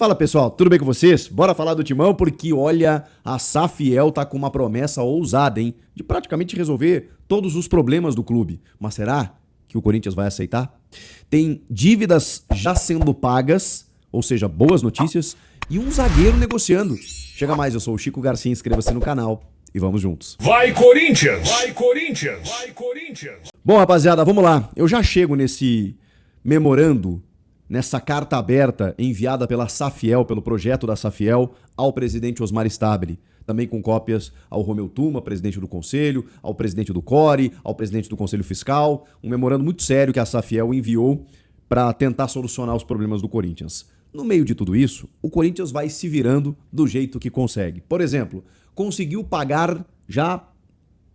Fala pessoal, tudo bem com vocês? Bora falar do Timão porque olha, a Safiel tá com uma promessa ousada, hein? De praticamente resolver todos os problemas do clube. Mas será que o Corinthians vai aceitar? Tem dívidas já sendo pagas, ou seja, boas notícias, e um zagueiro negociando. Chega mais, eu sou o Chico Garcia, inscreva-se no canal e vamos juntos. Vai Corinthians! Vai Corinthians! Vai Corinthians! Bom, rapaziada, vamos lá. Eu já chego nesse memorando, nessa carta aberta enviada pela Safiel, pelo projeto da Safiel, ao presidente Osmar Stabile. Também com cópias ao Romeu Tuma, presidente do Conselho, ao presidente do CORE, ao presidente do Conselho Fiscal. Um memorando muito sério que a Safiel enviou para tentar solucionar os problemas do Corinthians. No meio de tudo isso, o Corinthians vai se virando do jeito que consegue. Por exemplo, conseguiu pagar já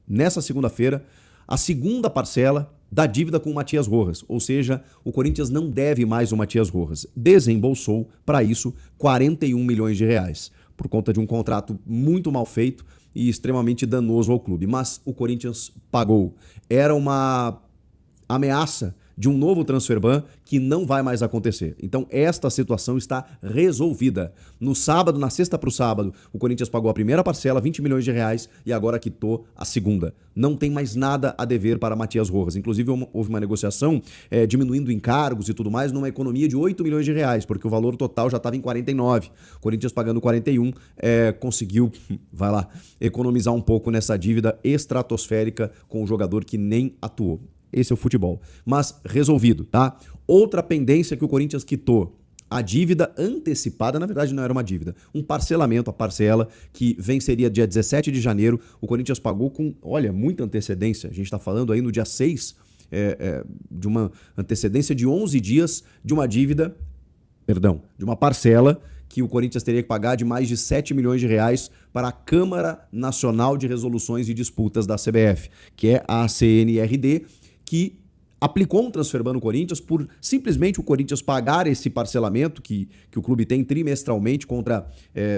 nessa segunda-feira a segunda parcela da dívida com o Matias Rojas, ou seja, o Corinthians não deve mais o Matias Rojas. Desembolsou para isso 41 milhões de reais, por conta de um contrato muito mal feito e extremamente danoso ao clube. Mas o Corinthians pagou. Era uma ameaça de um novo transfer ban que não vai mais acontecer. Então esta situação está resolvida. No sábado, na sexta para o sábado, o Corinthians pagou a primeira parcela, 20 milhões de reais, e agora quitou a segunda. Não tem mais nada a dever para Matias Rojas. Inclusive houve uma negociação diminuindo encargos e tudo mais, numa economia de 8 milhões de reais, porque o valor total já estava em 49. O Corinthians pagando 41, conseguiu, vai lá, economizar um pouco nessa dívida estratosférica com um jogador que nem atuou. Esse é o futebol. Mas resolvido, tá? Outra pendência que o Corinthians quitou. A dívida antecipada, na verdade não era uma dívida, um parcelamento, a parcela que venceria dia 17 de janeiro, o Corinthians pagou com, olha, muita antecedência. A gente está falando aí no dia 6, de uma antecedência de 11 dias de uma dívida, de uma parcela que o Corinthians teria que pagar de mais de 7 milhões de reais para a Câmara Nacional de Resoluções e Disputas da CBF, que é a CNRD, que aplicou um transfer ban no Corinthians por simplesmente o Corinthians pagar esse parcelamento que o clube tem trimestralmente contra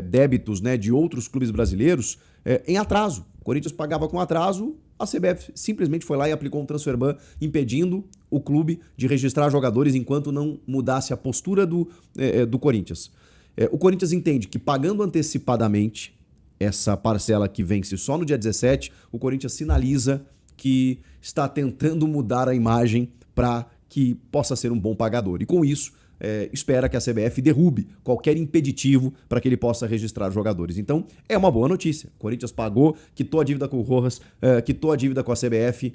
débitos, né, de outros clubes brasileiros em atraso. O Corinthians pagava com atraso, a CBF simplesmente foi lá e aplicou um transfer ban impedindo o clube de registrar jogadores enquanto não mudasse a postura do Corinthians. O Corinthians entende que pagando antecipadamente essa parcela que vence só no dia 17, o Corinthians sinaliza que está tentando mudar a imagem para que possa ser um bom pagador. E com isso, espera que a CBF derrube qualquer impeditivo para que ele possa registrar jogadores. Então, é uma boa notícia. O Corinthians pagou, quitou a dívida com o Rojas, quitou a dívida com a CBF.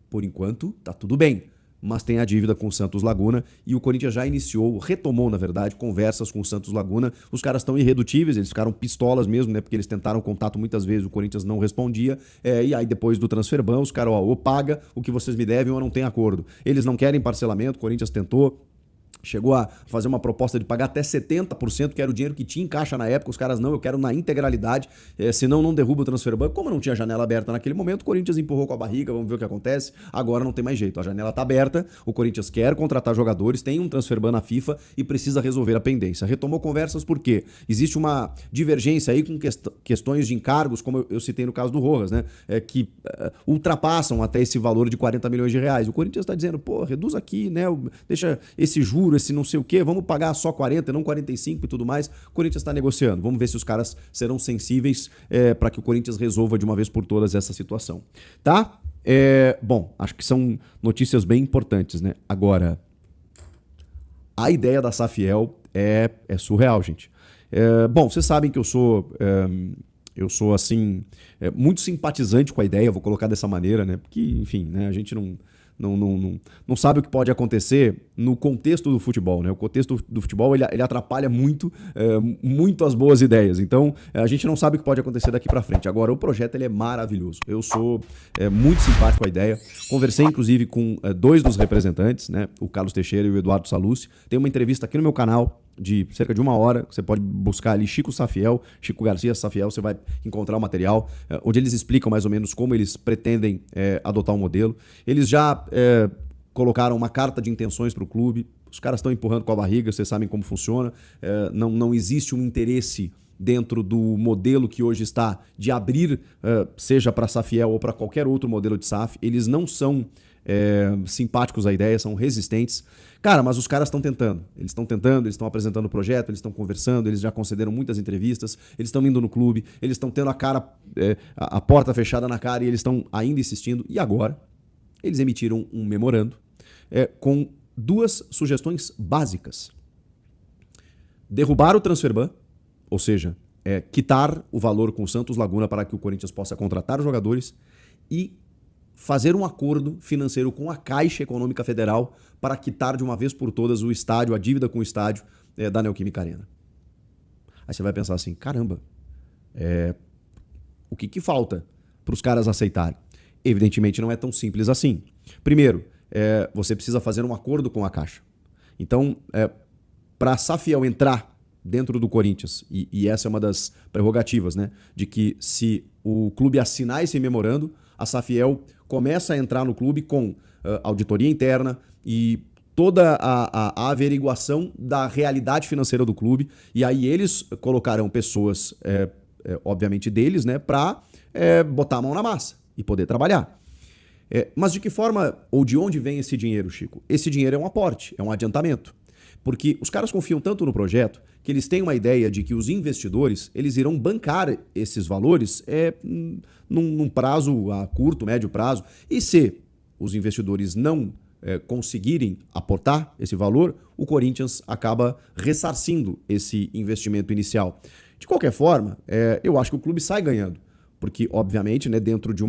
Por enquanto, tá tudo bem. Mas tem a dívida com o Santos Laguna e o Corinthians já retomou, na verdade, conversas com o Santos Laguna. Os caras estão irredutíveis, eles ficaram pistolas mesmo, né? Porque eles tentaram contato muitas vezes, o Corinthians não respondia. E aí, depois do transfer ban, os caras, ou paga o que vocês me devem ou não tem acordo. Eles não querem parcelamento, o Corinthians tentou. Chegou a fazer uma proposta de pagar até 70%, que era o dinheiro que tinha em caixa na época. Os caras, não, eu quero na integralidade, senão não derruba o transfer ban. Como não tinha janela aberta naquele momento, o Corinthians empurrou com a barriga, vamos ver o que acontece. Agora não tem mais jeito, a janela tá aberta, o Corinthians quer contratar jogadores, tem um transfer ban na FIFA e precisa resolver a pendência. Retomou conversas porque existe uma divergência aí com questões de encargos, como eu citei no caso do Rojas, né? Que ultrapassam até esse valor de 40 milhões de reais. O Corinthians está dizendo, pô, reduz aqui, né? Deixa esse juro, esse não sei o quê, vamos pagar só 40, não 45 e tudo mais. O Corinthians está negociando. Vamos ver se os caras serão sensíveis para que o Corinthians resolva de uma vez por todas essa situação. Tá? Bom, acho que são notícias bem importantes, né? Agora, a ideia da Safiel é surreal, gente. Bom, vocês sabem que eu sou assim, muito simpatizante com a ideia, vou colocar dessa maneira, né? Porque, enfim, né, a gente não sabe o que pode acontecer no contexto do futebol, né? O contexto do futebol ele atrapalha muito as boas ideias. Então, a gente não sabe o que pode acontecer daqui para frente. Agora, o projeto ele é maravilhoso. Eu sou muito simpático com a ideia. Conversei, inclusive, com dois dos representantes, né? O Carlos Teixeira e o Eduardo Sallucci. Tem uma entrevista aqui no meu canal de cerca de 1 hora, você pode buscar ali Chico Safiel, Chico Garcia Safiel, você vai encontrar o material, onde eles explicam mais ou menos como eles pretendem adotar um modelo. Eles já colocaram uma carta de intenções para o clube, os caras estão empurrando com a barriga, vocês sabem como funciona, não existe um interesse dentro do modelo que hoje está de abrir, seja para a Safiel ou para qualquer outro modelo de SAF. Eles não são simpáticos à ideia, são resistentes. Cara, mas os caras estão tentando. Eles estão apresentando o projeto, eles estão conversando, eles já concederam muitas entrevistas, eles estão indo no clube, eles estão tendo a porta fechada na cara e eles estão ainda insistindo. E agora, eles emitiram um memorando com 2 sugestões básicas. Derrubar o transfer ban, ou seja, quitar o valor com o Santos Laguna para que o Corinthians possa contratar jogadores e fazer um acordo financeiro com a Caixa Econômica Federal para quitar de uma vez por todas o estádio, a dívida com o estádio da Neoquímica Arena. Aí você vai pensar assim, caramba, o que falta para os caras aceitarem? Evidentemente não é tão simples assim. Primeiro, você precisa fazer um acordo com a Caixa. Então, para a Safiel entrar dentro do Corinthians, e essa é uma das prerrogativas, né, de que se o clube assinar esse memorando, a Safiel começa a entrar no clube com auditoria interna e toda a averiguação da realidade financeira do clube, e aí eles colocarão pessoas, obviamente deles, né, para botar a mão na massa e poder trabalhar. Mas de que forma ou de onde vem esse dinheiro, Chico? Esse dinheiro é um aporte, é um adiantamento. Porque os caras confiam tanto no projeto que eles têm uma ideia de que os investidores eles irão bancar esses valores num prazo a curto, médio prazo. E se os investidores não conseguirem aportar esse valor, o Corinthians acaba ressarcindo esse investimento inicial. De qualquer forma, eu acho que o clube sai ganhando. Porque, obviamente, né, dentro de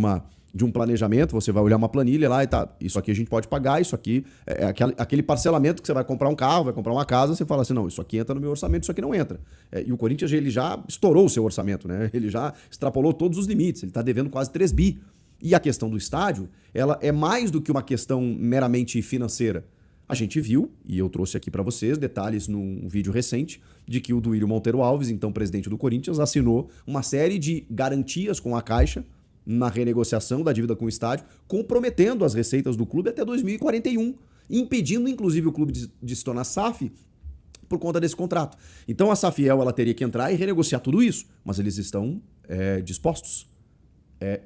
um planejamento, você vai olhar uma planilha lá e tá, isso aqui a gente pode pagar, isso aqui é aquele parcelamento que você vai comprar um carro, vai comprar uma casa, você fala assim, não, isso aqui entra no meu orçamento, isso aqui não entra. E o Corinthians, ele já estourou o seu orçamento, né? Ele já extrapolou todos os limites, ele está devendo quase 3 bi. E a questão do estádio, ela é mais do que uma questão meramente financeira. A gente viu, e eu trouxe aqui para vocês, detalhes num vídeo recente, de que o Duílio Monteiro Alves, então presidente do Corinthians, assinou uma série de garantias com a Caixa na renegociação da dívida com o estádio, comprometendo as receitas do clube até 2041, impedindo inclusive o clube de se tornar SAF por conta desse contrato. Então a Safiel ela teria que entrar e renegociar tudo isso, mas eles estão dispostos,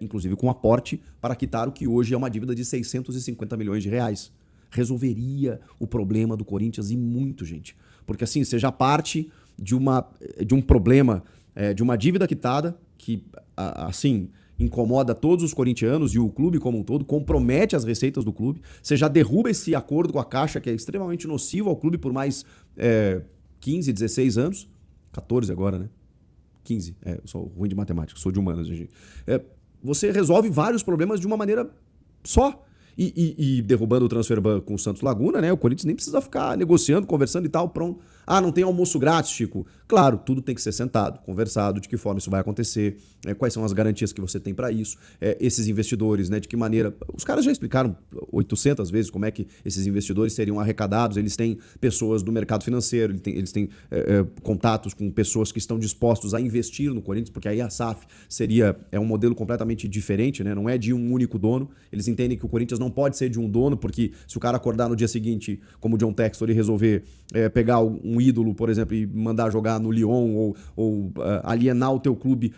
inclusive com aporte para quitar o que hoje é uma dívida de 650 milhões de reais. Resolveria o problema do Corinthians e muito, gente. Porque assim, você já parte de um problema, de uma dívida quitada que, assim, incomoda todos os corintianos e o clube como um todo, compromete as receitas do clube. Você já derruba esse acordo com a Caixa, que é extremamente nocivo ao clube por mais 15, 16 anos. 14 agora, né? 15. Eu sou ruim de matemática, sou de humanas, gente. Você resolve vários problemas de uma maneira só. E derrubando o transfer ban com o Santos Laguna, né? O Corinthians nem precisa ficar negociando, conversando e tal, pronto. Ah, não tem almoço grátis, Chico? Claro, tudo tem que ser sentado, conversado, de que forma isso vai acontecer, quais são as garantias que você tem para isso, esses investidores, né? De que maneira... Os caras já explicaram 800 vezes como é que esses investidores seriam arrecadados, eles têm pessoas do mercado financeiro, eles têm contatos com pessoas que estão dispostos a investir no Corinthians, porque aí a SAF seria um modelo completamente diferente, né? Não é de um único dono, eles entendem que o Corinthians não pode ser de um dono, porque se o cara acordar no dia seguinte, como o John Textor, e resolver pegar um ídolo, por exemplo, e mandar jogar no Lyon ou alienar o teu clube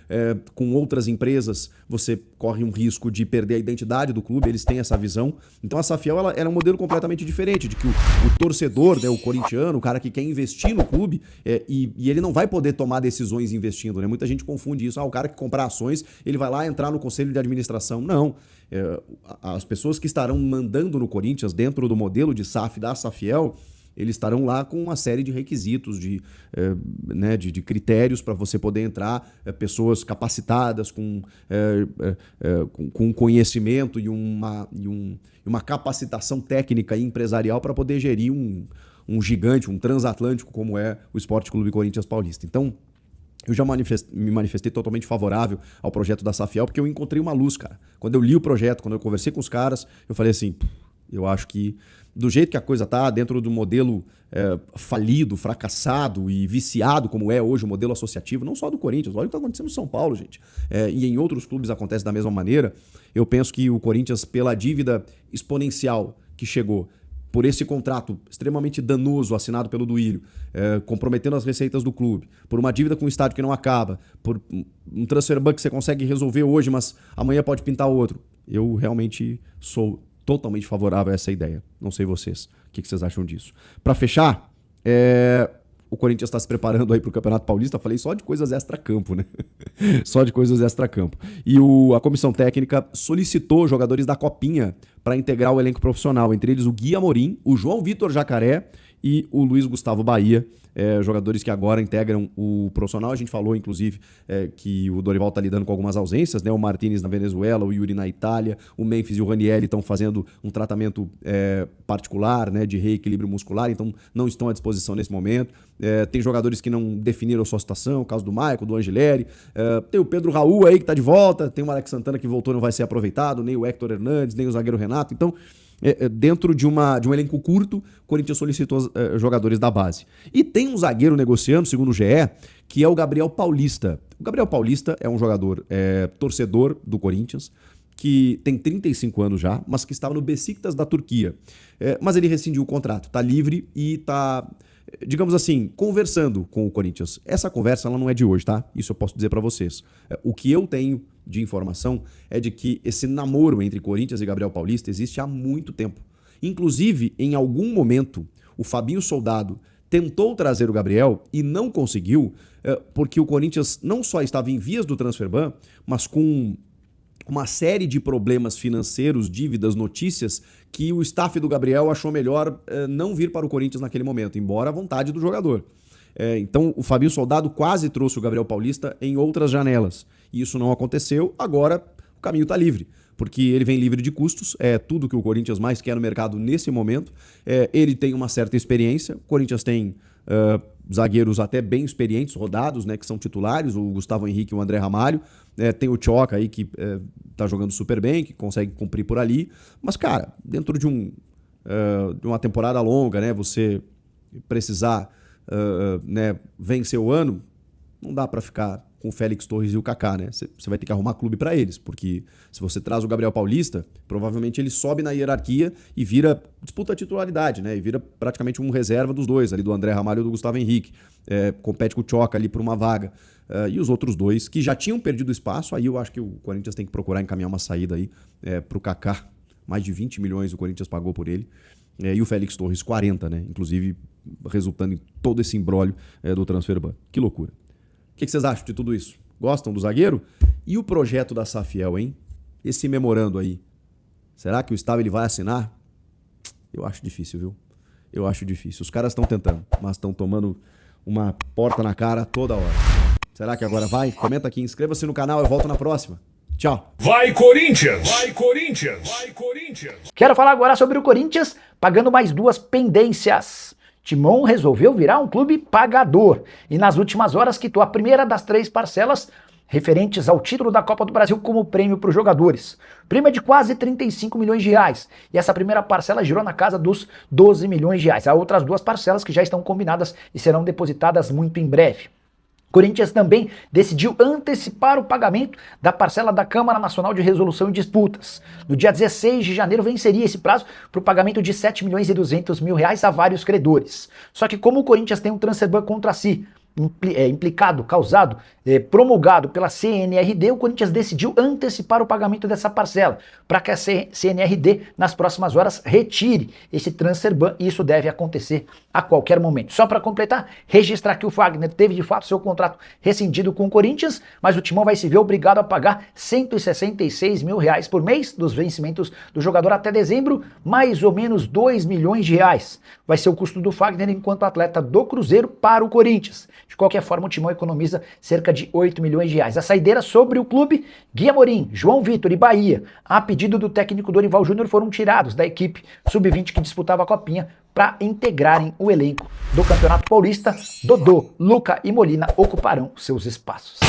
com outras empresas, você corre um risco de perder a identidade do clube, eles têm essa visão. Então a Safiel ela é um modelo completamente diferente, de que o torcedor, né, o corintiano, o cara que quer investir no clube, e ele não vai poder tomar decisões investindo, né? Muita gente confunde isso. O cara que comprar ações, ele vai lá entrar no conselho de administração. Não. As pessoas que estarão mandando no Corinthians dentro do modelo de SAF da Safiel, eles estarão lá com uma série de requisitos, de critérios para você poder entrar, pessoas capacitadas, com conhecimento e uma capacitação técnica e empresarial para poder gerir um gigante, um transatlântico como é o Sport Clube Corinthians Paulista. Então, eu já me manifestei totalmente favorável ao projeto da Safiel, porque eu encontrei uma luz, cara. Quando eu li o projeto, quando eu conversei com os caras, eu falei assim, eu acho que do jeito que a coisa tá, dentro do modelo falido, fracassado e viciado, como é hoje o modelo associativo, não só do Corinthians, olha o que está acontecendo no São Paulo, gente. E em outros clubes acontece da mesma maneira. Eu penso que o Corinthians, pela dívida exponencial que chegou, por esse contrato extremamente danoso assinado pelo Duílio, comprometendo as receitas do clube, por uma dívida com o estádio que não acaba, por um transfer ban que você consegue resolver hoje, mas amanhã pode pintar outro. Eu realmente sou totalmente favorável a essa ideia. Não sei vocês. O que vocês acham disso? Para fechar, o Corinthians está se preparando aí para o Campeonato Paulista. Falei só de coisas extra-campo, né? Só de coisas extra-campo. E a comissão técnica solicitou jogadores da Copinha para integrar o elenco profissional. Entre eles o Gui Amorim, o João Vitor Jacaré e o Luiz Gustavo Bahia. Jogadores que agora integram o profissional. A gente falou, inclusive, que o Dorival está lidando com algumas ausências, né? O Martínez na Venezuela, o Yuri na Itália, o Memphis e o Ranieri estão fazendo um tratamento particular, né, de reequilíbrio muscular, então não estão à disposição nesse momento. Tem jogadores que não definiram sua situação, o caso do Maicon, do Angileri. Tem o Pedro Raul aí que está de volta, tem o Alex Santana que voltou e não vai ser aproveitado, nem o Héctor Hernandes, nem o zagueiro Renato. Então, dentro de um elenco curto, o Corinthians solicitou jogadores da base. E tem um zagueiro negociando, segundo o GE, que é o Gabriel Paulista. O Gabriel Paulista é um jogador torcedor do Corinthians, que tem 35 anos já, mas que estava no Besiktas da Turquia. Mas ele rescindiu o contrato, está livre e está, digamos assim, conversando com o Corinthians. Essa conversa ela não é de hoje, tá? Isso eu posso dizer para vocês. O que eu tenho de informação é de que esse namoro entre Corinthians e Gabriel Paulista existe há muito tempo. Inclusive, em algum momento, o Fabinho Soldado tentou trazer o Gabriel e não conseguiu, porque o Corinthians não só estava em vias do transfer-ban, mas com uma série de problemas financeiros, dívidas, notícias, que o staff do Gabriel achou melhor não vir para o Corinthians naquele momento, embora a vontade do jogador. Então, o Fabinho Soldado quase trouxe o Gabriel Paulista em outras janelas. E isso não aconteceu, agora o caminho está livre, porque ele vem livre de custos, é tudo que o Corinthians mais quer no mercado nesse momento. Ele tem uma certa experiência, o Corinthians tem zagueiros até bem experientes, rodados, né, que são titulares, o Gustavo Henrique e o André Ramalho. Tem o Tchoca aí que tá jogando super bem, que consegue cumprir por ali. Mas, cara, dentro de uma temporada longa, né, você precisar né, vencer o ano, não dá para ficar com o Félix Torres e o Kaká, né? Você vai ter que arrumar clube para eles, porque se você traz o Gabriel Paulista, provavelmente ele sobe na hierarquia e disputa a titularidade, né? E vira praticamente um reserva dos dois, ali do André Ramalho e do Gustavo Henrique. Compete com o Tchoca ali por uma vaga. E os outros dois, que já tinham perdido espaço, aí eu acho que o Corinthians tem que procurar encaminhar uma saída aí pro Kaká. Mais de 20 milhões o Corinthians pagou por ele. E o Félix Torres, 40, né? Inclusive, resultando em todo esse imbróglio do transfer-ban. Que loucura. O que vocês acham de tudo isso? Gostam do zagueiro? E o projeto da Safiel, hein? Esse memorando aí. Será que o Estado ele vai assinar? Eu acho difícil, viu? Eu acho difícil. Os caras estão tentando, mas estão tomando uma porta na cara toda hora. Será que agora vai? Comenta aqui, inscreva-se no canal, eu volto na próxima. Tchau. Vai Corinthians! Vai Corinthians! Vai Corinthians! Quero falar agora sobre o Corinthians pagando mais 2 pendências. Timão resolveu virar um clube pagador e nas últimas horas quitou a primeira das 3 parcelas referentes ao título da Copa do Brasil como prêmio para os jogadores. O prêmio é de quase 35 milhões de reais e essa primeira parcela girou na casa dos 12 milhões de reais. Há outras 2 parcelas que já estão combinadas e serão depositadas muito em breve. Corinthians também decidiu antecipar o pagamento da parcela da Câmara Nacional de Resolução em Disputas. No dia 16 de janeiro venceria esse prazo para o pagamento de 7 milhões e 200 mil reais a vários credores. Só que como o Corinthians tem um transfer-ban contra si, causado, promulgado pela CNRD, o Corinthians decidiu antecipar o pagamento dessa parcela, para que a CNRD, nas próximas horas, retire esse transfer-ban, e isso deve acontecer a qualquer momento. Só para completar, registrar que o Fagner teve de fato seu contrato rescindido com o Corinthians, mas o Timão vai se ver obrigado a pagar 166 mil reais por mês dos vencimentos do jogador até dezembro, mais ou menos 2 milhões de reais. Vai ser o custo do Fagner enquanto atleta do Cruzeiro para o Corinthians. De qualquer forma, o Timão economiza cerca de 8 milhões de reais. A saideira sobre o clube, Gui Amorim, João Vitor e Bahia, a pedido do técnico Dorival Júnior, foram tirados da equipe sub-20 que disputava a Copinha para integrarem o elenco do Campeonato Paulista. Dodô, Luca e Molina ocuparão seus espaços.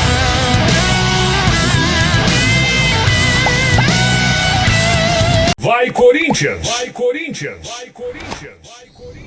Vai Corinthians! Vai Corinthians! Vai Corinthians! Vai Corinthians!